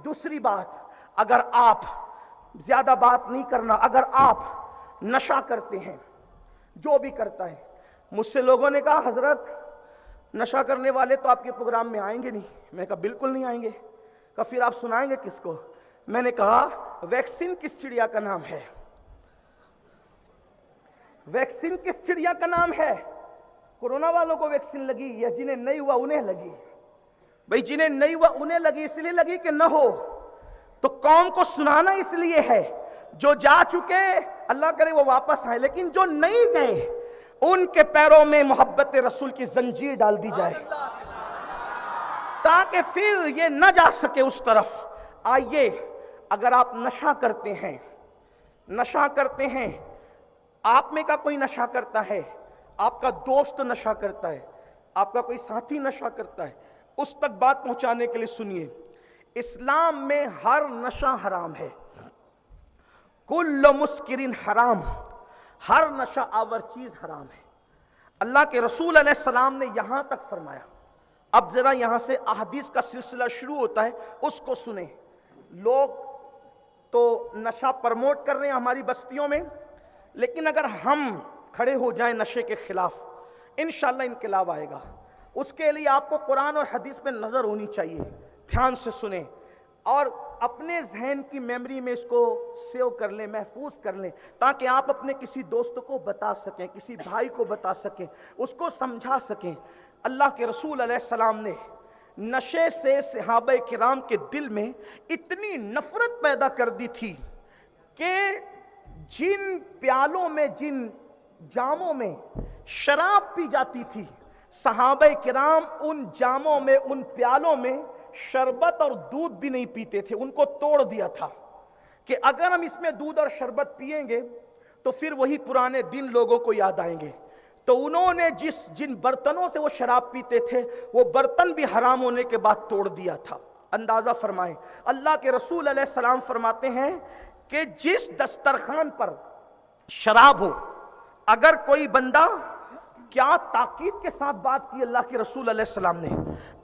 दूसरी बात, अगर आप ज्यादा बात नहीं करना, अगर आप नशा करते हैं, जो भी करता है, मुझसे लोगों ने कहा हजरत नशा करने वाले तो आपके प्रोग्राम में आएंगे नहीं। मैंने कहा बिल्कुल नहीं आएंगे। कहा फिर आप सुनाएंगे किसको? मैंने कहा वैक्सीन किस चिड़िया का नाम है? वैक्सीन किस चिड़िया का नाम है? कोरोना वालों को वैक्सीन लगी या जिन्हें नहीं हुआ उन्हें लगी? भाई जिन्हें नहीं हुआ उन्हें लगी, इसलिए लगी कि न हो तो कौम को सुनाना इसलिए है। जो जा चुके अल्लाह करे वो वापस आए, लेकिन जो नहीं गए उनके पैरों में मोहब्बत रसूल की जंजीर डाल दी जाए ताकि फिर ये न जा सके उस तरफ। आइए, अगर आप नशा करते हैं, आप में का कोई नशा करता है, आपका दोस्त नशा करता है, आपका कोई साथी नशा करता है, उस तक बात पहुंचाने के लिए सुनिए, इस्लाम में हर नशा हराम है। कुल्लु मुस्किरिन हराम, हर नशा आवर चीज हराम है। अल्लाह के रसूल अलैहिस्सलाम ने यहां तक फरमाया। अब जरा यहां से अहदीस का सिलसिला शुरू होता है, उसको सुने। लोग तो नशा प्रमोट कर रहे हैं हमारी बस्तियों में, लेकिन अगर हम खड़े हो जाएं नशे के खिलाफ, इंशाअल्लाह इनकलाब आएगा। उसके लिए आपको कुरान और हदीस पे नजर होनी चाहिए। ध्यान से सुने और अपने जहन की मेमोरी में इसको सेव कर लें, महफूज कर लें, ताकि आप अपने किसी दोस्त को बता सकें, किसी भाई को बता सकें, उसको समझा सकें। अल्लाह के रसूल अलैहिस्सलाम ने नशे से सहाबा किराम के दिल में इतनी नफरत पैदा कर दी थी कि जिन प्यालों में, जिन जामों में शराब पी जाती थी, सहाबा किराम उन जामों में, उन प्यालों में शरबत और दूध भी नहीं पीते थे। उनको तोड़ दिया था कि अगर हम इसमें दूध और शरबत पिएंगे तो फिर वही पुराने दिन लोगों को याद आएंगे। तो उन्होंने जिन बर्तनों से वो शराब पीते थे, वो बर्तन भी हराम होने के बाद तोड़ दिया था। अंदाजा फरमाएं, अल्लाह के रसूल अलैहिस्सलाम फरमाते हैं कि जिस दस्तरखान पर शराब हो, अगर कोई बंदा, क्या ताकीद के साथ बात की अल्लाह के रसूल अलैहिस्सलाम ने।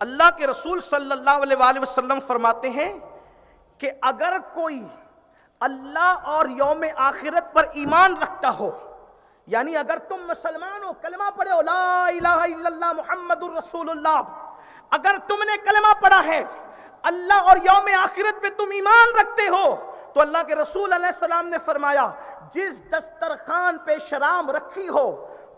अल्लाह के रसूल सल्लल्लाहु अलैहि वसल्लम फरमाते हैं कि अगर कोई अल्लाह और यौम आखिरत पर ईमान रखता हो, यानी अगर तुम मुसलमान हो, कलमा पढ़े हो, ला इलाहा इल्लल्लाह मुहम्मदुर रसूलुल्लाह, अगर तुमने कलमा पढ़ा है, अल्लाह और यौम आखिरत पे तुम ईमान रखते हो, तो अल्लाह के रसूल अलैहिस्सलाम ने फरमाया जिस दस्तरखान पे शराब रखी हो,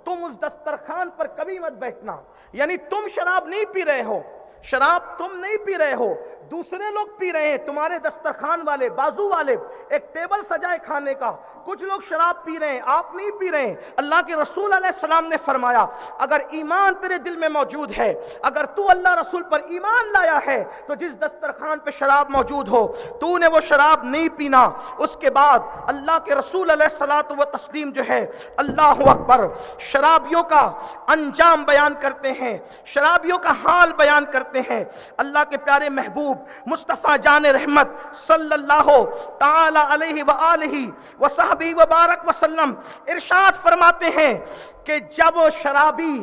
तुम उस दस्तरखान पर कभी मत बैठना। यानी तुम शराब नहीं पी रहे हो, शराब तुम नहीं पी रहे हो, दूसरे लोग पी रहे हैं, तुम्हारे दस्तरखान वाले, बाजू वाले, एक टेबल सजाए खाने का, कुछ लोग शराब पी रहे हैं, आप नहीं पी रहे हैं। अल्लाह के रसूल अलैहिस्सलाम ने फरमाया अगर ईमान तेरे दिल में मौजूद है, अगर तू अल्लाह रसूल पर ईमान लाया है, तो जिस दस्तरखान पे शराब मौजूद हो, तूने वो शराब नहीं पीना। उसके बाद अल्लाह के रसूल अलैहिस्सलातु व तस्लीम जो है, अल्लाहु अकबर, शराबियों का अंजाम बयान करते हैं, शराबियों का हाल बयान करते हैं। अल्लाह के प्यारे महबूब मुस्तफा जान रहमत सल्लल्लाहु ताला अलैहि व आलिहि व सहबी व बारक वसल्लम इरशाद फरमाते हैं कि जब शराबी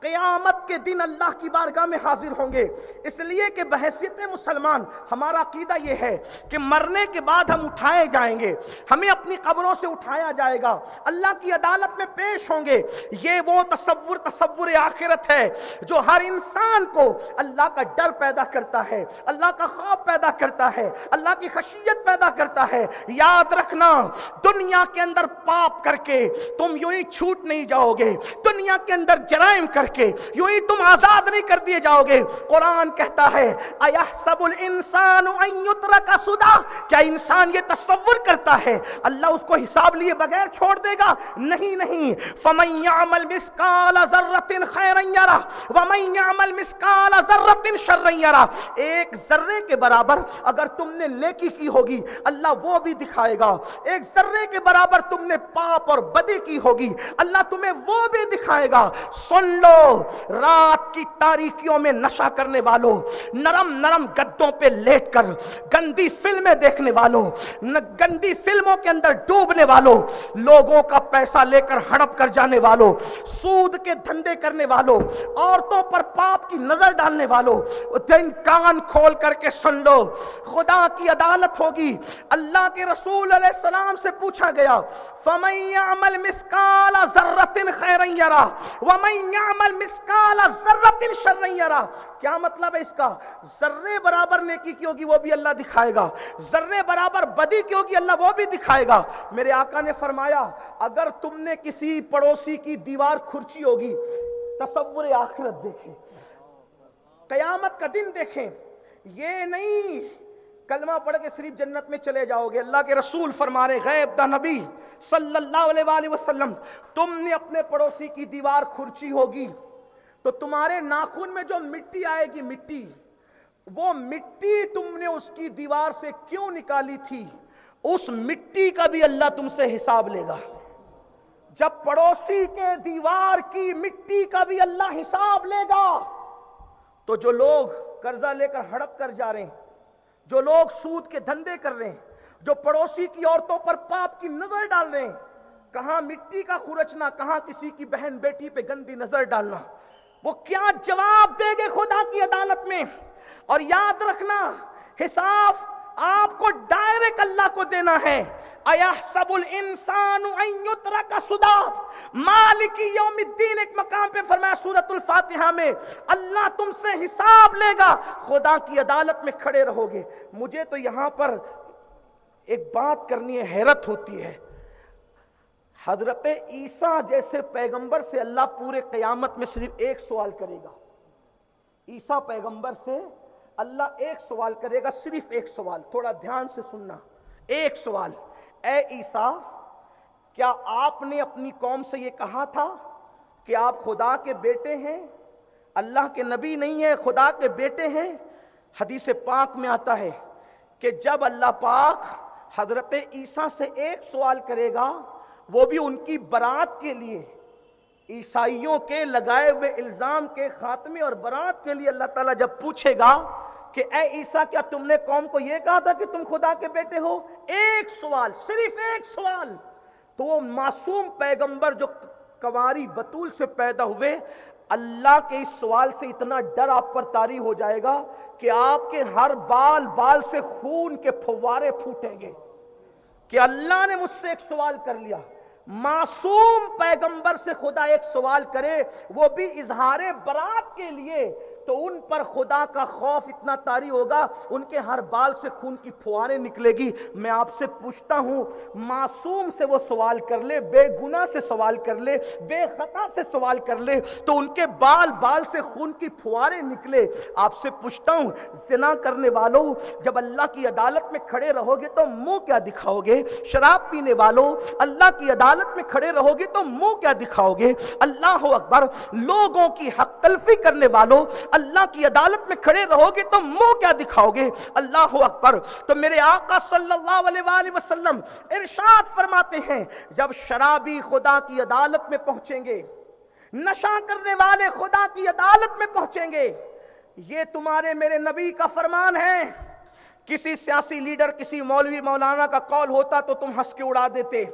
क़यामत के दिन अल्लाह की बारगाह में हाजिर होंगे, इसलिए कि बहैसियत मुसलमान हमारा अकीदा यह है कि मरने के बाद हम उठाए जाएंगे, हमें अपनी कब्रों से उठाया जाएगा, अल्लाह की अदालत में पेश होंगे। ये वो तसव्वुर आखिरत है जो हर इंसान को अल्लाह का डर पैदा करता है, अल्लाह का खौफ पैदा करता है, अल्लाह की खशियत पैदा करता है। याद रखना, दुनिया के अंदर पाप करके तुम यूं ही छूट नहीं जाओगे, दुनिया के अंदर जराइम करके यूं ही तुम आजाद नहीं कर दिए जाओगे। कुरान कहता है अयहसबुल इंसानु अन युत्रका सुदा, क्या इंसान ये तसव्वुर करता है अल्लाह उसको हिसाब लिए बगैर छोड़ देगा? नहीं नहीं। फमन यअमल मिस्काल ज़र्रतिन खैरन यरा व मन यअमल मिस्काल ज़र्रतिन शर्रन यरा, एक जर्रे के बराबर अगर तुमने नेकी की होगी अल्लाह वो भी दिखाएगा, एक जर्रे के बराबर तुमने पाप और बदी की होगी अल्लाह तुम्हें वो भी दिखाएगा। सुन लो रात की तारीकियों में नशा करने वालों, नरम नरम गद्दों पे लेटकर गंदी फिल्में देखने वालों, गंदी फिल्मों के अंदर डूबने वालों, लोगों का पैसा लेकर हड़प कर जाने वालों, सूद के धंधे करने वालों, औरतों पर पाप की नजर डालने वालों, दिन कान खोल करके सुन लो, खुदा की अदालत होगी। अल्लाह के रसूल अलैहिस्सलाम से पूछा गया, फमन यअमल मिस्काल ज़र्रतिन खैरन यरा व मन यअमल मिस्काल ज़र्रतिन शर्रन यरा। क्या मतलब है इसका? जर्रे बराबर नेकी की होगी वो भी अल्लाह दिखाएगा, जर्रे बराबर बदी की होगी अल्लाह वो भी दिखाएगा। मेरे आका ने फरमाया, अगर तुमने किसी पड़ोसी की दीवार खुरची होगी, तसव्वुर आखिरत देखें, कयामत का दिन देखें, ये नहीं कलमा पढ़ के सिर्फ जन्नत में चले जाओगे। अल्लाह के रसूल फरमा रहे, गैब दा नबी सल्लल्लाहु अलैहि वसल्लम, तुमने अपने पड़ोसी की दीवार खुरची होगी तो तुम्हारे नाखून में जो मिट्टी आएगी, मिट्टी, वो मिट्टी तुमने उसकी दीवार से क्यों निकाली थी, उस मिट्टी का भी अल्लाह तुमसे हिसाब लेगा। जब पड़ोसी के दीवार की मिट्टी का भी अल्लाह हिसाब लेगा, तो जो लोग कर्जा लेकर हड़प कर जा रहे हैं, जो लोग सूद के धंधे कर रहे हैं, जो पड़ोसी की औरतों पर पाप की नजर डाल रहे हैं, कहां मिट्टी का खुरचना, कहां किसी की बहन बेटी पे गंदी नजर डालना, वो क्या जवाब देंगे खुदा की अदालत में। और याद रखना, हिसाब आपको डायरेक्ट अल्लाह को देना है। अयहसबुल इंसानु अन युत्रका सुदा, मालिकी यौमिद्दीन एक मकाम पे फरमाया सूरतुल फातिहा में, अल्लाह तुमसे हिसाब लेगा, खुदा की अदालत में खड़े रहोगे। मुझे तो यहां पर एक बात करनी है, हैरत होती है, हजरत ईसा जैसे पैगंबर से अल्लाह पूरे क़यामत में सिर्फ एक सवाल करेगा। ईसा पैगंबर से अल्लाह एक सवाल करेगा, सिर्फ एक सवाल, थोड़ा ध्यान से सुनना, एक सवाल, ए ईसा, क्या आपने अपनी कौम से ये कहा था कि आप खुदा के बेटे हैं, अल्लाह के नबी नहीं है, खुदा के बेटे हैं? हदीस पाक में आता है कि जब अल्लाह पाक हजरत ईसा से एक सवाल करेगा, वो भी उनकी बरात के लिए, ईसाइयों के लगाए हुए इल्जाम के खात्मे और बरात के लिए अल्लाह ताला जब पूछेगा कि ए ईसा, क्या तुमने कौम को यह कहा था कि तुम खुदा के बेटे हो? एक सवाल, सिर्फ एक सवाल। तो वो मासूम पैगंबर जो कवारी बतूल से पैदा हुए, अल्लाह के इस सवाल से इतना डर आप पर तारी हो जाएगा कि आपके हर बाल बाल से खून के फव्वारे फूटेंगे कि अल्लाह ने मुझसे एक सवाल कर लिया। मासूम पैगंबर से खुदा एक सवाल करे, वो भी इजहारे बरात के लिए, तो उन पर खुदा का खौफ इतना तारी होगा, उनके हर बाल से खून की फुहारें निकलेगी। मैं आपसे पूछता हूं, मासूम से वो सवाल कर ले, बेगुनाह से सवाल कर ले, बेखता से सवाल कर ले, तो उनके बाल बाल से खून की फुहारें निकले। आपसे पूछता हूं, ज़िना करने वालों, जब अल्लाह की अदालत में खड़े रहोगे तो मुंह क्या दिखाओगे? शराब पीने वालों, अल्लाह की अदालत में खड़े रहोगे तो मुंह क्या दिखाओगे? अल्लाह अकबर। लोगों की हक तलफी करने वालों, अल्लाह की अदालत में खड़े रहोगे तो मुंह क्या दिखाओगे? अल्लाह अकबर। तो मेरे आका सल्लल्लाहु अलैहि वसल्लम इरशाद फरमाते हैं, जब शराबी खुदा की अदालत में पहुंचेंगे, नशा करने वाले खुदा की अदालत में पहुंचेंगे, ये तुम्हारे मेरे नबी का फरमान है। किसी सियासी लीडर, किसी मौलवी मौलाना का कौल होता तो तुम हंस के उड़ा देते,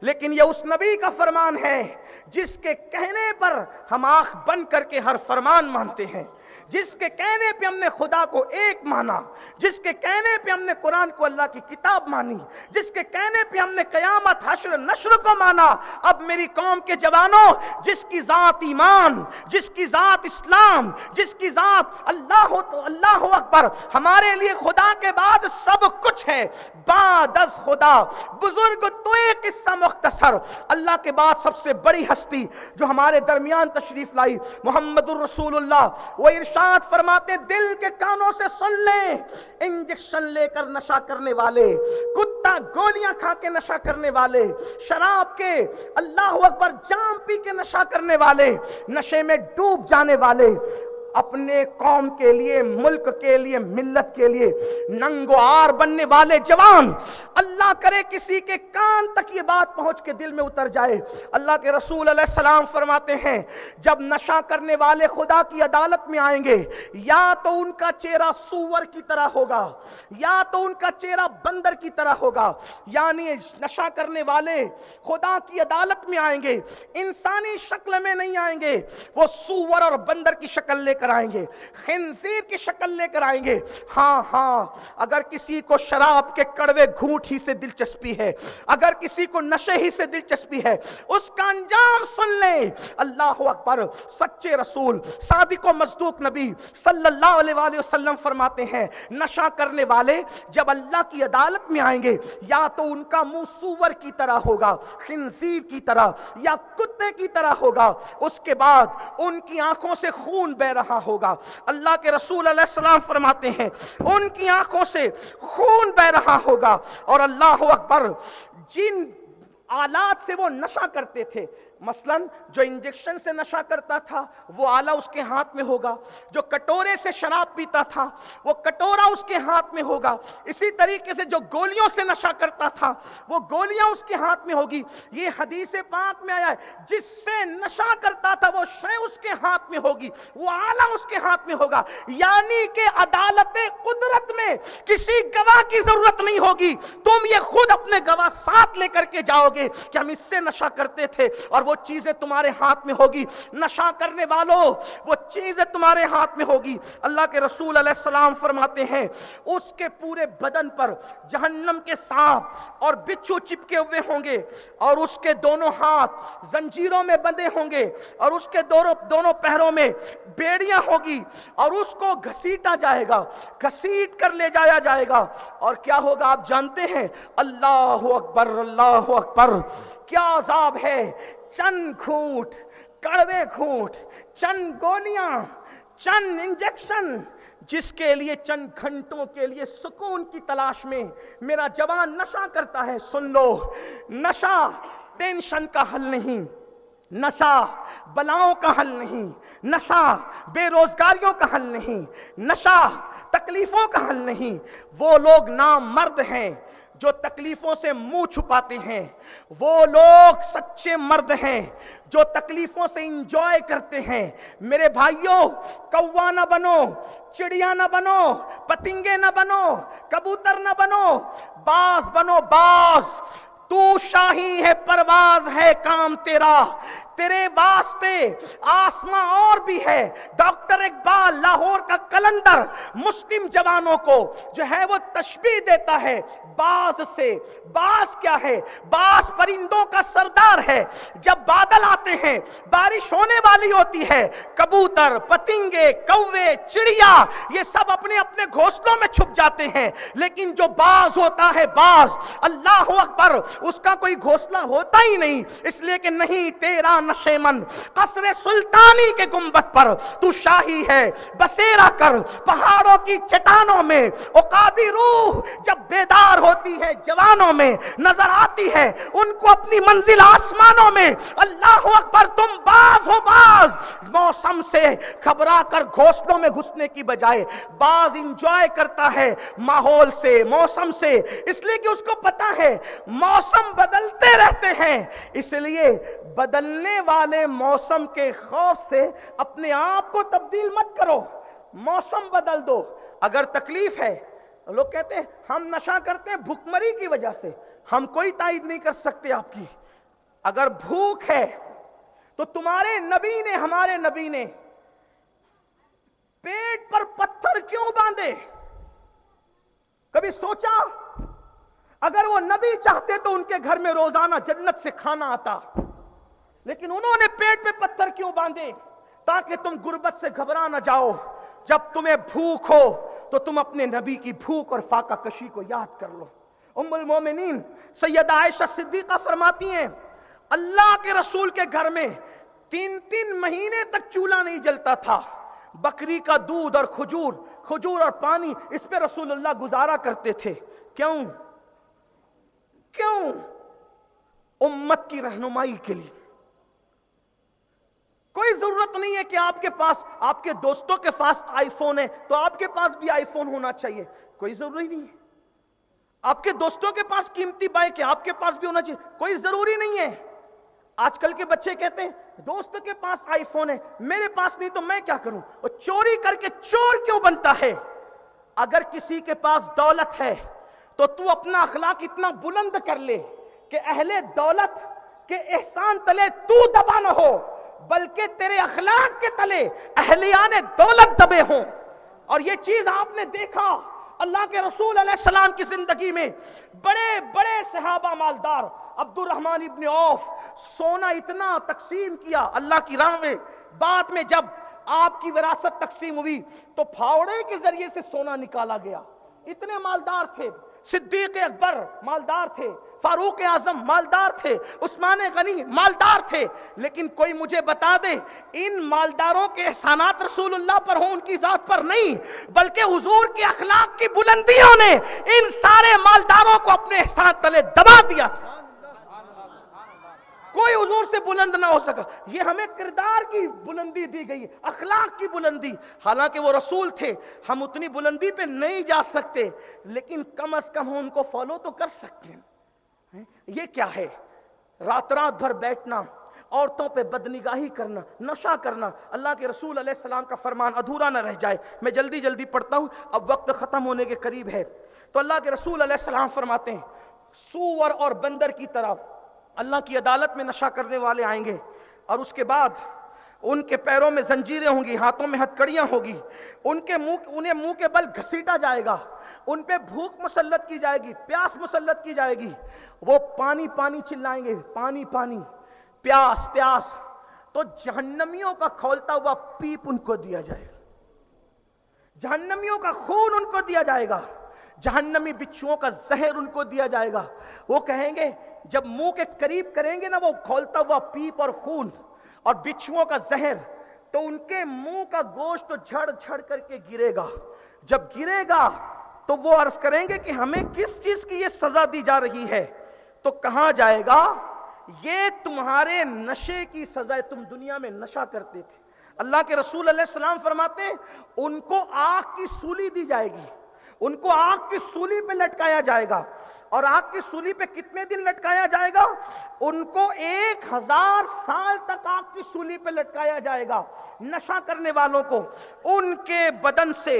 लेकिन यह उस नबी का फरमान है जिसके कहने पर हम आंख बंद करके हर फरमान मानते हैं, जिसके कहने पे हमने खुदा को एक माना, जिसके कहने पे हमने कुरान को अल्लाह की किताब मानी, जिसके कहने पे हमने कयामत हश्र नश्र को माना। अब मेरी कौम के जवानों, जिसकी जात ईमान, जिसकी जात इस्लाम, जिसकी जात अल्लाह तो अल्लाह अकबर, हमारे लिए खुदा के बाद सब कुछ है। बादस खुदा बुजुर्ग तो एक किस्सा मुख्तसर, अल्लाह के बाद सबसे बड़ी हस्ती जो हमारे दरमियान तशरीफ लाई, मोहम्मदुर रसूलुल्लाह, वो इरशाद फरमाते, दिल के कानों से सुन ले, इंजेक्शन लेकर नशा करने वाले, कुत्ता गोलियां खा के नशा करने वाले, शराब के अल्लाह अकबर जाम पी के नशा करने वाले, नशे में डूब जाने वाले, अपने कौम के लिए, मुल्क के लिए, मिल्लत के लिए नंगोआर बनने वाले जवान, अल्लाह करे किसी के कान तक ये बात पहुंच के दिल में उतर जाए। अल्लाह के रसूल अलैहि सलाम फरमाते हैं, जब नशा करने वाले खुदा की अदालत में आएंगे, या तो उनका चेहरा सूअर की तरह होगा, या तो उनका चेहरा बंदर की तरह होगा। यानी नशा करने वाले खुदा की अदालत में आएंगे, इंसानी शक्ल में नहीं आएंगे, वो सूअर और बंदर की शक्ल लेकर आएंगे, खिंजीर की शक्ल लेकर आएंगे। हाँ, अगर किसी को शराब के कड़वे घूंट ही से दिलचस्पी है, अगर किसी को नशे ही से दिलचस्पी है, उसका अंजाम सुन ले। अल्लाह अकबर। सच्चे रसूल सादिक व मस्दूक नबी सल्लल्लाहु अलैहि वसल्लम फरमाते हैं, नशा करने वाले जब अल्लाह की अदालत में आएंगे, या तो उनका मुंह सूअर की तरह होगा, खिंजीर की तरह या कुत्ते की तरह होगा, उसके बाद उनकी आंखों से खून बह रहा होगा। अल्लाह के रसूल अलैहि सलाम फरमाते हैं, उनकी आंखों से खून बह रहा होगा। और अल्लाह अकबर, जिन आलात से वो नशा करते थे, मसलन जो इंजेक्शन से नशा करता था वो आला उसके हाथ में होगा, जो कटोरे से शराब पीता था वो कटोरा उसके हाथ में होगा, इसी तरीके से जो गोलियों से नशा करता था वो गोलियां उसके हाथ में होगी। ये हदीस पाक में आया है, जिससे नशा करता था वो शय उसके हाथ में होगी, वो आला उसके हाथ में होगा। यानी कि अदालत कुदरत में किसी गवाह की जरूरत नहीं होगी, तुम ये खुद अपने गवाह साथ लेकर के जाओगे कि हम इससे नशा करते थे, और वो चीजें तुम्हारे हाथ में होगी। नशा करने वालों, वो चीजें तुम्हारे हाथ में होगी। अल्लाह के रसूल अलैहि सलाम फरमाते हैं, उसके पूरे बदन पर जहन्नम के सांप और बिच्छू चिपके हुए होंगे, और उसके दोनों हाथ जंजीरों में बंधे होंगे, और उसके दोनों पैरों में बेड़ियां होगी, और उसको घसीटा जाएगा, घसीट कर ले जाया जाएगा। और क्या होगा आप जानते हैं? अल्लाह अकबर, अल्लाह अकबर। क्या अजाब है! चंद घूंट, कड़वे घूंट, चंद गोलियां, चंद इंजेक्शन, जिसके लिए चंद घंटों के लिए सुकून की तलाश में मेरा जवान नशा करता है। सुन लो, नशा टेंशन का हल नहीं, नशा बलाओं का हल नहीं, नशा बेरोजगारियों का हल नहीं, नशा तकलीफों का हल नहीं। वो लोग नामर्द हैं जो तकलीफों से मुंह छुपाते हैं, वो लोग सच्चे मर्द हैं जो तकलीफों से इंजॉय करते हैं। मेरे भाइयों, कौवा ना बनो, चिड़िया ना बनो, पतिंगे ना बनो, कबूतर ना बनो, बाज बनो, बाज। तू शाही है, परवाज है काम तेरा, तेरे वास्ते आसमां और भी है। डॉक्टर इकबाल लाहौर का कलंदर मुस्लिम जवानों को जो है वो तशबीह देता है बाज से। बाज क्या है? बाज परिंदों का सरदार है। जब बादल आते हैं, बारिश होने वाली होती है, कबूतर, पतिंगे, कौवे, चिड़िया, ये सब अपने अपने घोंसलों में छुप जाते हैं। लेकिन जो बाज होता है, बाज, अल्लाह अकबर, उसका कोई घोंसला होता ही नहीं, इसलिए कि नहीं तेरा नशेमन कसरे सुल्तानी के गुंबद पर तू शाही है। बसेरा कर पहाड़ों की चट्टानों में, औकादी रूह जब बेदार होती है, जवानों में नजर आती है, उनको अपनी मंजिल आसमानों में। अल्लाह अकबर, तुम बाज हो, बाज। मौसम से घबरा कर घोंसलों में घुसने की बजाय बाज इंजॉय करता है माहौल से, मौसम से, इसलिए कि उसको पता है मौसम बदलते रहते हैं। इसलिए बदलने वाले मौसम के खौफ से अपने आप को तब्दील मत करो, मौसम बदल दो। अगर तकलीफ है, लोग कहते हैं हम नशा करते हैं भूखमरी की वजह से, हम कोई तायद नहीं कर सकते आपकी। अगर भूख है तो तुम्हारे नबी ने, हमारे नबी ने पेट पर पत्थर क्यों बांधे? कभी सोचा? अगर वो नबी चाहते तो उनके घर में रोजाना जन्नत से खाना आता, लेकिन उन्होंने पेट पे पत्थर क्यों बांधे? ताकि तुम गुर्बत से घबरा ना जाओ। जब तुम्हें भूख हो तो तुम अपने नबी की भूख और फाका कशी को याद कर लो। उम्मुल मोमिनीन सैयदा आयशा सिद्दीका फरमाती हैं, अल्लाह के रसूल के घर में 3-3 महीने तक चूल्हा नहीं जलता था। बकरी का दूध और खजूर और पानी, इस पे रसूलुल्लाह गुजारा करते थे। क्यों? उम्मत की रहनुमाई के लिए। کوئی ضرورت نہیں ہے کہ آپ کے پاس، آپ کے دوستوں کے پاس آئی فون ہے تو آپ کے پاس بھی آئی فون ہونا چاہیے، کوئی ضروری نہیں ہے۔ آپ کے دوستوں کے پاس قیمتی بائک ہے، آپ کے پاس بھی ہونا چاہیے، کوئی ضروری نہیں ہے۔ آج کل کے بچے کہتے ہیں دوست کے پاس آئی فون ہے، میرے پاس نہیں تو میں کیا کروں؟ وہ چوری کر کے چور کیوں بنتا ہے؟ اگر کسی کے پاس دولت ہے تو تو اپنا اخلاق اتنا بلند کر لے کہ اہل دولت کے احسان تلے تو دبا نہ ہو، بلکہ تیرے اخلاق کے تلے اہلیان دولت دبے ہوں۔ اور یہ چیز آپ نے دیکھا اللہ کے رسول علیہ السلام کی زندگی میں، بڑے بڑے صحابہ مالدار، عبد الرحمن ابن عوف، سونا اتنا تقسیم کیا اللہ کی راہ میں، بعد میں جب آپ کی وراثت تقسیم ہوئی تو پھاوڑے کے ذریعے سے سونا نکالا گیا۔ اتنے مالدار تھے، صدیق اکبر مالدار تھے، فاروق اعظم مالدار تھے، عثمان غنی مالدار تھے، لیکن کوئی مجھے بتا دے ان مالداروں کے احسانات رسول اللہ پر ہوں، ان کی ذات پر نہیں، بلکہ حضور کے اخلاق کی بلندیوں نے ان سارے مالداروں کو اپنے احسان تلے دبا دیا تھا۔ کوئی حضور سے بلند نہ ہو سکا۔ یہ ہمیں کردار کی بلندی دی گئی، اخلاق کی بلندی، حالانکہ وہ رسول تھے، ہم اتنی بلندی پہ نہیں جا سکتے، لیکن کم از کم ان کو فالو تو کر سکتے ہیں۔ یہ کیا ہے؟ رات رات بھر بیٹھنا، عورتوں پہ بدنگاہی کرنا، نشہ کرنا۔ اللہ کے رسول علیہ السلام کا فرمان ادھورا نہ رہ جائے، میں جلدی جلدی پڑھتا ہوں، اب وقت ختم ہونے کے قریب ہے۔ تو اللہ کے رسول علیہ السلام فرماتے ہیں سور اور بندر کی طرح اللہ کی عدالت میں نشہ کرنے والے آئیں گے، اور اس کے بعد ان کے پیروں میں زنجیریں ہوں گی، ہاتھوں میں ہتکڑیاں ہوگی، انہیں منہ کے بل گھسیٹا جائے گا، ان پہ بھوک مسلط کی جائے گی، پیاس مسلط کی جائے گی، وہ پانی پانی چلائیں گے، پانی پانی، پیاس پیاس، تو جہنمیوں کا کھولتا ہوا پیپ ان کو دیا جائے گا، جہنمیوں کا خون ان کو دیا جائے گا، جہنمی بچھوؤں کا زہر ان کو دیا جائے گا۔ وہ کہیں گے جب منہ کے قریب کریں گے نا وہ کھولتا ہوا پیپ اور خون اور بچھوؤں کا زہر، تو ان کے منہ کا گوشت جھڑ جھڑ کر کے گرے گا۔ جب گرے گا تو وہ عرض کریں گے کہ ہمیں کس چیز کی یہ سزا دی جا رہی ہے؟ تو کہا جائے گا یہ تمہارے نشے کی سزا ہے، تم دنیا میں نشہ کرتے تھے۔ اللہ کے رسول علیہ السلام فرماتے ہیں ان کو آگ کی سولی دی جائے گی، ان کو آگ کی سولی پہ لٹکایا جائے گا، اور آگ کی سولی پہ کتنے دن لٹکایا جائے گا؟ ان کو 1000 سال تک آگ کی سولی پہ لٹکایا جائے گا۔ نشہ کرنے والوں کو ان کے بدن سے،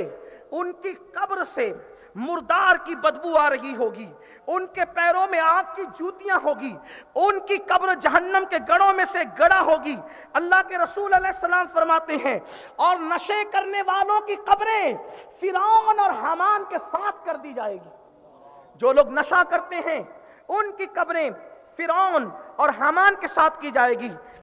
ان کی قبر سے مردار کی بدبو آ رہی ہوگی، ان کے پیروں میں آگ کی جوتیاں ہوگی، ان کی قبر جہنم کے گڑھوں میں سے گڑھا ہوگی۔ اللہ کے رسول علیہ السلام فرماتے ہیں اور نشے کرنے والوں کی قبریں فرعون اور حامان کے ساتھ کر دی جائے گی۔ جو لوگ نشہ کرتے ہیں ان کی قبریں فرعون اور حامان کے ساتھ کی جائے گی۔